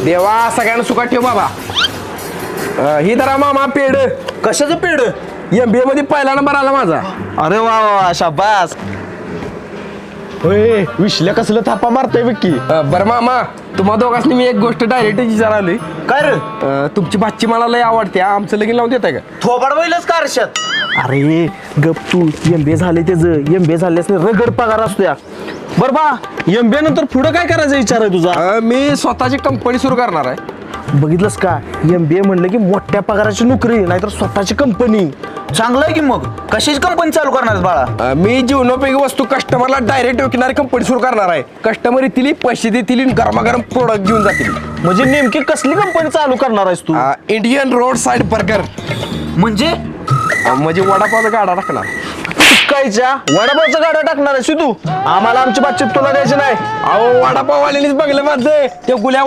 देवा सगळ्यांना सुखात ठेव बाबा. ही धरा मामा पेड. कशाचं पेड? MBA मध्ये पहिला नंबर आला माझा. अरे वा वा शाबास. होय विश्ल्या कसलं थापा मारतोय विक्की. बरं मामा तुम्हा दोघांनी मी एक गोष्ट डायरेक्ट विचाराली. काय रे? तुमची भाची मला लय आवडते. आमचं लगीन लावून देताय का? थोबाड बैलच का आरशात? अरे गप तू. MBA झाले त्याचं. MBA झाल्यास रगड पगार असतो या. बर बा MBA नंतर पुढं काय करायचं विचार आहे तुझा? मी स्वतःची कंपनी सुरू करणार आहे. बघितलंस का MBA म्हणलं की मोठ्या पगाराची नोकरी नाहीतर स्वतःची कंपनी. चांगलं आहे की मग. कशीच कंपनी चालू करणार आहेस बाळा? मी जीवनोपयोगी वस्तू कस्टमरला डायरेक्ट विकणारी कंपनी सुरू करणार आहे. कस्टमर येतील पैसे देतील आणि गरमागरम प्रोडक्ट घेऊन जातील. म्हणजे नेमकी कसली कंपनी चालू करणार आहेस तू? Indian road side burger. म्हणजे म्हणजे वडापावचा गाडा टाकणार. कायच्या वडापावचा गाडा टाकणार आहेस तू? आम्हाला आमची बातचीत तुला द्यायची नाही. अहो वडापाव वाल्यानेच बघलं माझं ते गुल्या